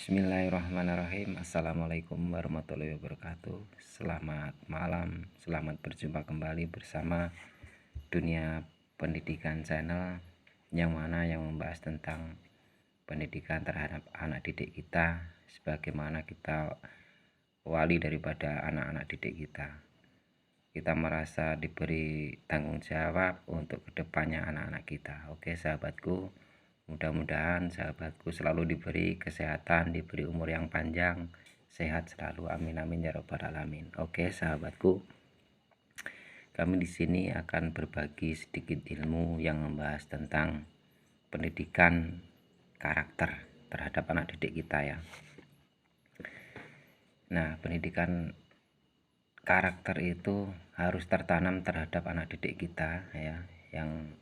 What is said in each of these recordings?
Bismillahirrahmanirrahim. Assalamualaikum warahmatullahi wabarakatuh. Selamat malam, selamat berjumpa kembali bersama Dunia Pendidikan Channel, yang membahas tentang pendidikan terhadap anak didik kita, sebagaimana kita wali daripada anak-anak didik kita. Kita merasa diberi tanggung jawab untuk kedepannya anak-anak kita. Oke sahabatku, mudah-mudahan sahabatku selalu diberi kesehatan, diberi umur yang panjang, sehat selalu, amin amin ya robbal alamin. Oke sahabatku, kami di sini akan berbagi sedikit ilmu yang membahas tentang pendidikan karakter terhadap anak didik kita ya. Nah, pendidikan karakter itu harus tertanam terhadap anak didik kita ya, yang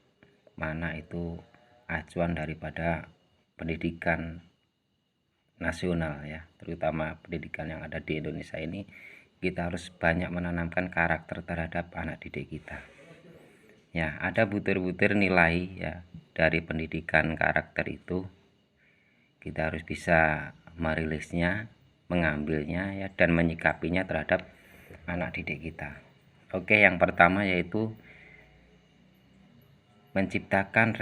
mana itu acuan daripada pendidikan nasional ya, terutama pendidikan yang ada di Indonesia ini. Kita harus banyak menanamkan karakter terhadap anak didik kita ya. Ada butir-butir nilai ya dari pendidikan karakter itu. Kita harus bisa merilisnya, mengambilnya ya, dan menyikapinya terhadap anak didik kita. Oke, yang pertama yaitu menciptakan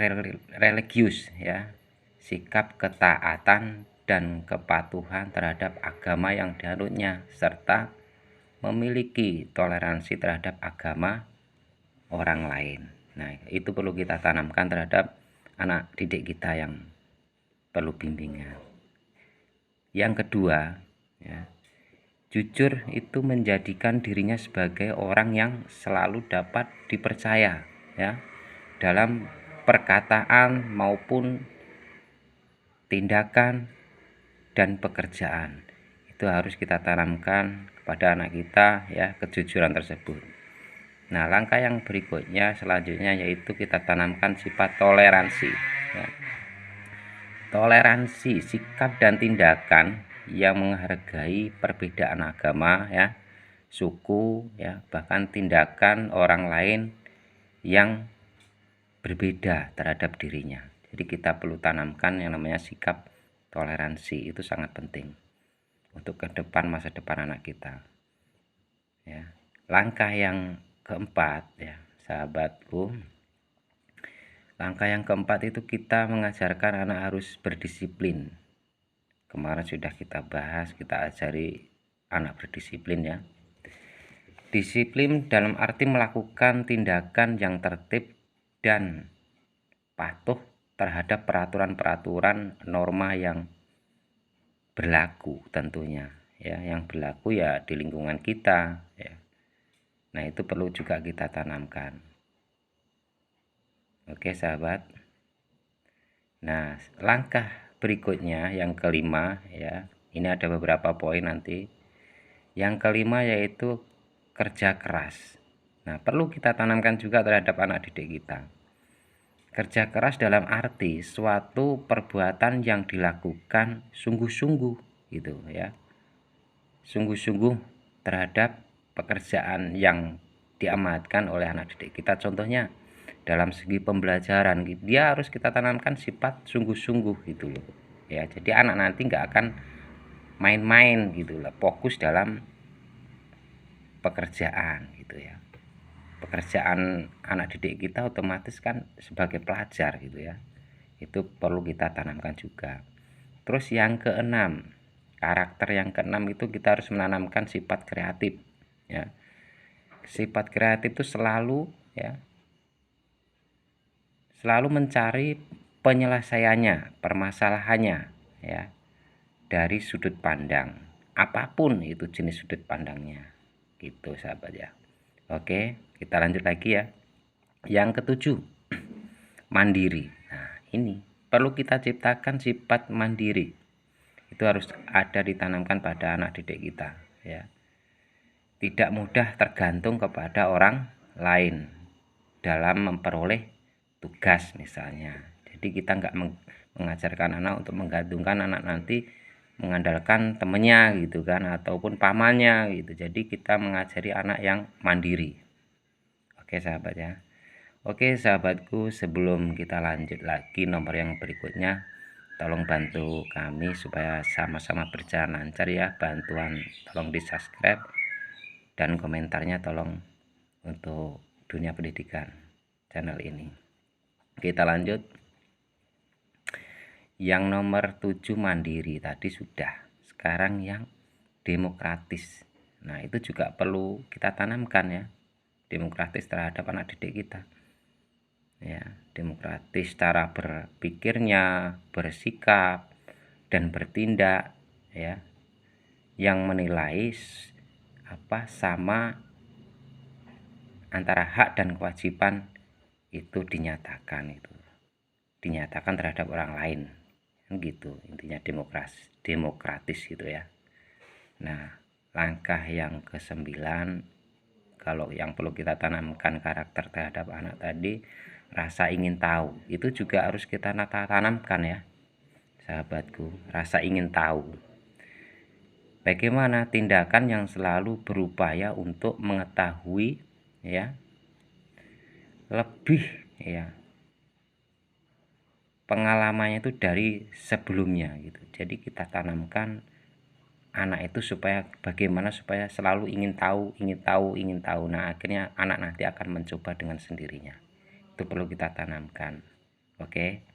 religius ya, sikap ketaatan dan kepatuhan terhadap agama yang dianutnya, serta memiliki toleransi terhadap agama orang lain. Nah, itu perlu kita tanamkan terhadap anak didik kita yang perlu bimbingan. Yang kedua ya, jujur itu menjadikan dirinya sebagai orang yang selalu dapat dipercaya ya, dalam perkataan maupun tindakan dan pekerjaan. Itu harus kita tanamkan kepada anak kita ya, kejujuran tersebut. Nah, langkah yang berikutnya selanjutnya yaitu kita tanamkan sifat toleransi ya. Toleransi sikap dan tindakan yang menghargai perbedaan agama ya, suku ya, bahkan tindakan orang lain yang berbeda terhadap dirinya. Jadi kita perlu tanamkan yang namanya sikap toleransi, itu sangat penting untuk ke depan, masa depan anak kita ya. Langkah yang keempat ya sahabatku, langkah yang keempat itu kita mengajarkan anak harus berdisiplin. Kemarin sudah kita bahas, kita ajari anak berdisiplin ya. Disiplin dalam arti melakukan tindakan yang tertib dan patuh terhadap peraturan-peraturan norma yang berlaku tentunya ya, yang berlaku ya di lingkungan kita ya. Nah, itu perlu juga kita tanamkan. Oke sahabat. Nah, langkah berikutnya yang kelima ya, ini ada beberapa poin nanti. Yang kelima yaitu kerja keras. Nah, perlu kita tanamkan juga terhadap anak didik kita. Kerja keras dalam arti suatu perbuatan yang dilakukan sungguh-sungguh gitu ya. Sungguh-sungguh terhadap pekerjaan yang diamanatkan oleh anak didik kita. Contohnya dalam segi pembelajaran, dia harus kita tanamkan sifat sungguh-sungguh gitu loh ya. Jadi anak nanti nggak akan main-main gitu lah, fokus dalam pekerjaan gitu ya. Pekerjaan anak didik kita otomatis kan sebagai pelajar gitu ya. Itu perlu kita tanamkan juga. Terus yang keenam, karakter yang keenam itu kita harus menanamkan sifat kreatif ya. Sifat kreatif itu selalu ya, selalu mencari penyelesaiannya, permasalahannya ya, dari sudut pandang apapun itu jenis sudut pandangnya gitu sahabat ya. Oke, kita lanjut lagi ya. Yang ketujuh, mandiri. Nah, ini perlu kita ciptakan sifat mandiri. Itu harus ada ditanamkan pada anak didik kita ya. Tidak mudah tergantung kepada orang lain dalam memperoleh tugas misalnya. Jadi kita nggak mengajarkan anak untuk menggantungkan anak nanti mengandalkan temennya gitu kan, ataupun pamannya gitu. Jadi kita mengajari anak yang mandiri. Oke sahabat ya. Oke sahabatku, sebelum kita lanjut lagi nomor yang berikutnya, tolong bantu kami supaya sama-sama berjalan lancar ya. Bantuan tolong di subscribe dan komentarnya tolong untuk dunia pendidikan channel ini. Kita lanjut. Yang nomor 7 mandiri tadi sudah. Sekarang yang demokratis. Nah, itu juga perlu kita tanamkan ya. Demokratis terhadap anak didik kita. Ya, demokratis cara berpikirnya, bersikap dan bertindak ya. Yang menilai sama antara hak dan kewajiban itu dinyatakan terhadap orang lain. Gitu intinya demokratis gitu ya. Nah, langkah yang ke-9, kalau yang perlu kita tanamkan karakter terhadap anak tadi, rasa ingin tahu. Itu juga harus kita tanamkan ya sahabatku, rasa ingin tahu. Bagaimana tindakan yang selalu berupaya untuk mengetahui ya lebih ya pengalamannya itu dari sebelumnya gitu. Jadi kita tanamkan anak itu supaya bagaimana supaya selalu ingin tahu. Nah, akhirnya anak nanti akan mencoba dengan sendirinya. Itu perlu kita tanamkan. Oke.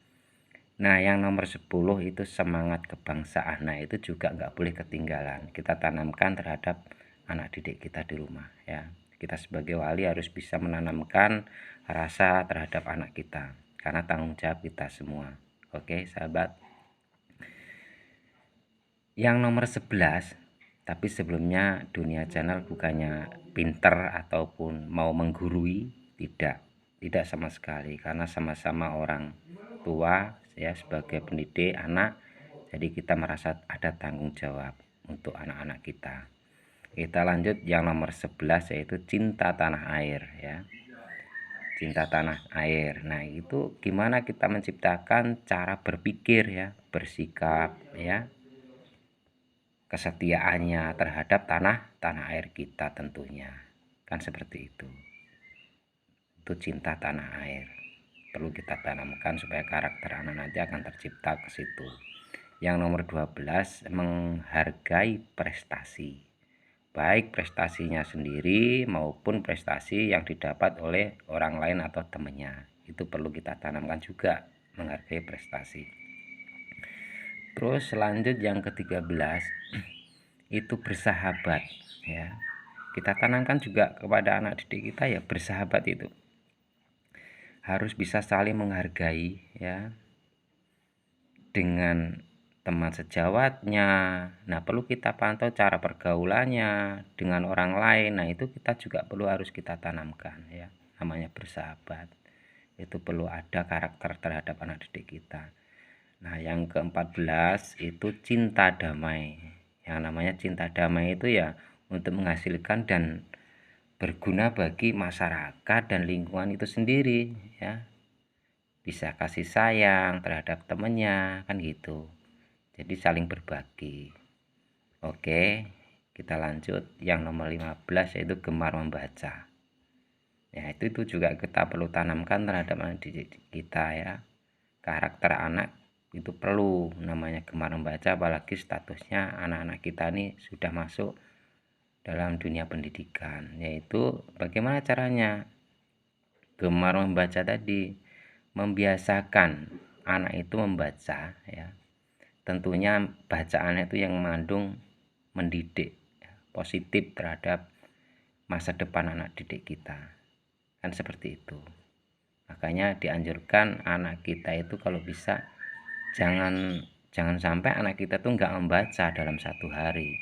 Nah, yang nomor 10 itu semangat kebangsaan. Nah, itu juga nggak boleh ketinggalan. Kita tanamkan terhadap anak didik kita di rumah ya. Kita sebagai wali harus bisa menanamkan rasa terhadap anak kita. Karena tanggung jawab kita semua. Oke, sahabat. Yang nomor 11, tapi sebelumnya Dunia Channel bukannya pinter ataupun mau menggurui, tidak sama sekali, karena sama-sama orang tua ya sebagai pendidik anak, jadi kita merasa ada tanggung jawab untuk anak-anak kita. Kita lanjut yang nomor 11 yaitu cinta tanah air ya. Cinta tanah air. Nah, itu gimana kita menciptakan cara berpikir ya, bersikap ya, kesetiaannya terhadap tanah air kita tentunya. Kan seperti itu. Itu cinta tanah air. Perlu kita tanamkan supaya karakter anak nanti akan tercipta ke situ. Yang nomor 12, menghargai prestasi. Baik prestasinya sendiri maupun prestasi yang didapat oleh orang lain atau temannya. Itu perlu kita tanamkan juga, menghargai prestasi. Terus lanjut yang ke-13 itu bersahabat ya. Kita tanamkan juga kepada anak didik kita ya, bersahabat itu harus bisa saling menghargai ya dengan teman sejawatnya. Nah, perlu kita pantau cara pergaulannya dengan orang lain. Nah, itu kita juga harus kita tanamkan ya. Namanya bersahabat. Itu perlu ada karakter terhadap anak didik kita. Nah, yang ke-14 itu cinta damai. Yang namanya cinta damai itu ya untuk menghasilkan dan berguna bagi masyarakat dan lingkungan itu sendiri ya. Bisa kasih sayang terhadap temannya kan gitu. Jadi saling berbagi. Oke, kita lanjut yang nomor 15 yaitu gemar membaca. Ya, itu juga kita perlu tanamkan terhadap anak didik kita ya. Karakter anak itu perlu namanya gemar membaca, apalagi statusnya anak-anak kita nih sudah masuk dalam dunia pendidikan. Yaitu bagaimana caranya? Gemar membaca tadi, membiasakan anak itu membaca ya. Tentunya bacaannya itu yang mengandung mendidik ya, positif terhadap masa depan anak didik kita. Kan seperti itu. Makanya dianjurkan anak kita itu kalau bisa jangan sampai anak kita tuh nggak membaca dalam satu hari.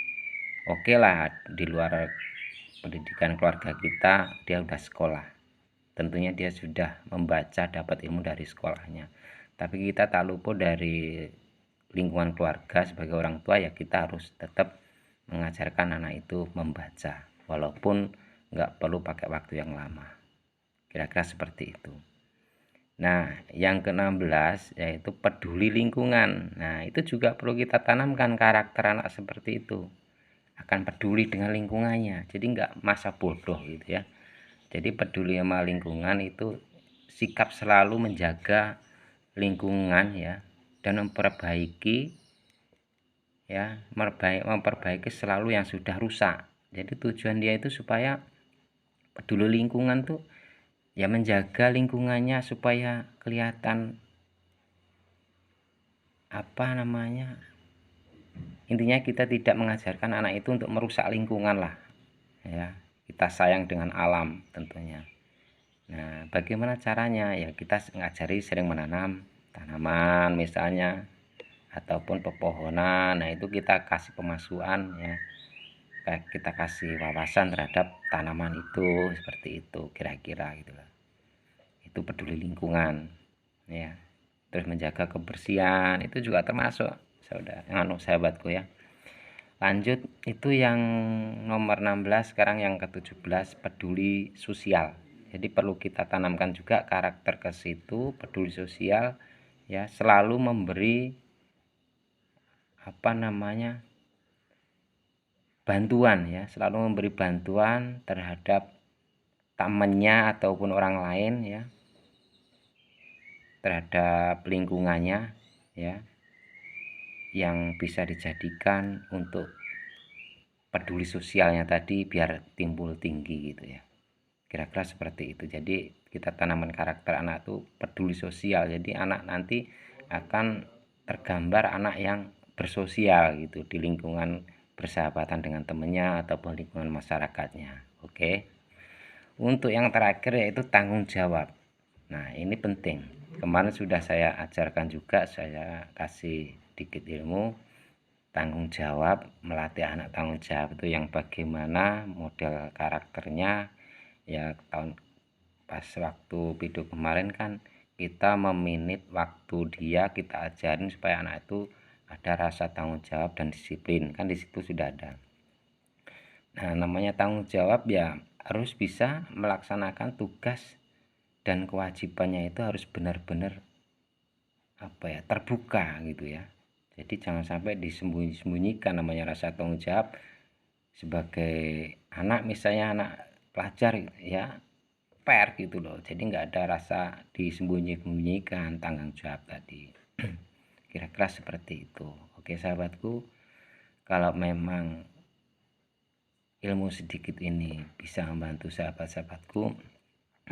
Oke lah, di luar pendidikan keluarga kita dia udah sekolah. Tentunya dia sudah membaca, dapat ilmu dari sekolahnya. Tapi kita tak luput dari lingkungan keluarga sebagai orang tua ya, kita harus tetap mengajarkan anak itu membaca walaupun nggak perlu pakai waktu yang lama. Kira-kira seperti itu. Nah, yang ke-16 yaitu peduli lingkungan. Nah, itu juga perlu kita tanamkan karakter anak seperti itu. Akan peduli dengan lingkungannya. Jadi nggak masa bodoh gitu ya. Jadi peduli sama lingkungan itu sikap selalu menjaga lingkungan ya. dan memperbaiki ya, memperbaiki selalu yang sudah rusak. Jadi tujuan dia itu supaya peduli lingkungan tuh ya, menjaga lingkungannya supaya kelihatan apa namanya, intinya kita tidak mengajarkan anak itu untuk merusak lingkungan lah ya. Kita sayang dengan alam tentunya. Nah, bagaimana caranya? Ya kita ngajari sering menanam tanaman misalnya, ataupun pepohonan. Nah, itu kita kasih pemasukan ya, kita kasih wawasan terhadap tanaman itu, seperti itu kira-kira gitu loh. Itu peduli lingkungan ya. Terus menjaga kebersihan itu juga termasuk sahabatku ya. Lanjut, itu yang nomor 16, sekarang yang ke-17, peduli sosial. Jadi perlu kita tanamkan juga karakter ke situ, peduli sosial ya, selalu memberi bantuan ya, selalu memberi bantuan terhadap temannya ataupun orang lain ya, terhadap lingkungannya ya, yang bisa dijadikan untuk peduli sosialnya tadi biar timbul tinggi gitu ya. Kira-kira seperti itu. Jadi kita tanaman karakter anak tuh peduli sosial. Jadi anak nanti akan tergambar anak yang bersosial gitu di lingkungan, bersahabatan dengan temennya ataupun lingkungan masyarakatnya. Oke. Untuk yang terakhir yaitu tanggung jawab. Nah, ini penting. Kemarin sudah saya ajarkan juga, saya kasih dikit ilmu tanggung jawab, melatih anak tanggung jawab itu yang bagaimana model karakternya ya. Pas waktu video kemarin kan kita meminit waktu dia, kita ajarin supaya anak itu ada rasa tanggung jawab dan disiplin, kan di situ sudah ada. Nah, namanya tanggung jawab ya harus bisa melaksanakan tugas dan kewajibannya, itu harus benar-benar terbuka gitu ya. Jadi jangan sampai disembunyi-sembunyikan namanya rasa tanggung jawab. Sebagai anak misalnya, anak pelajar ya, fair gitu loh. Jadi nggak ada rasa disembunyi-sembunyikan tanggung jawab tadi. Kira-kira seperti itu. Oke sahabatku, kalau memang ilmu sedikit ini bisa membantu sahabat-sahabatku,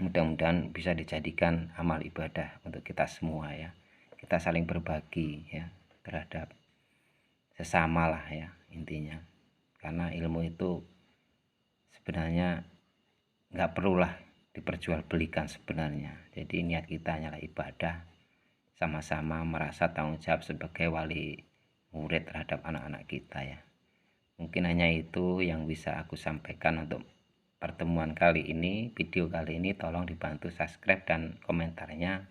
mudah-mudahan bisa dijadikan amal ibadah untuk kita semua ya. Kita saling berbagi ya terhadap sesama lah ya intinya. Karena ilmu itu sebenarnya nggak perlulah diperjualbelikan sebenarnya. Jadi niat kita hanyalah ibadah, sama-sama merasa tanggung jawab sebagai wali murid terhadap anak-anak kita ya. Mungkin hanya itu yang bisa aku sampaikan untuk pertemuan kali ini. Video kali ini tolong dibantu subscribe dan komentarnya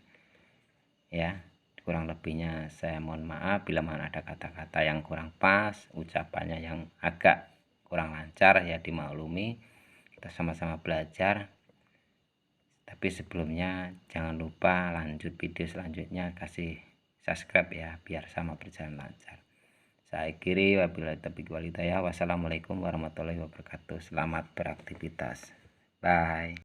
ya. Kurang lebihnya saya mohon maaf bila mana ada kata-kata yang kurang pas, ucapannya yang agak kurang lancar ya, dimaklumi. Kita sama-sama belajar. Tapi sebelumnya jangan lupa lanjut video selanjutnya kasih subscribe ya, biar sama berjalan lancar. Saya akhiri, wabillahi taufiq wal hidayah. Wassalamualaikum warahmatullahi wabarakatuh. Selamat beraktivitas. Bye.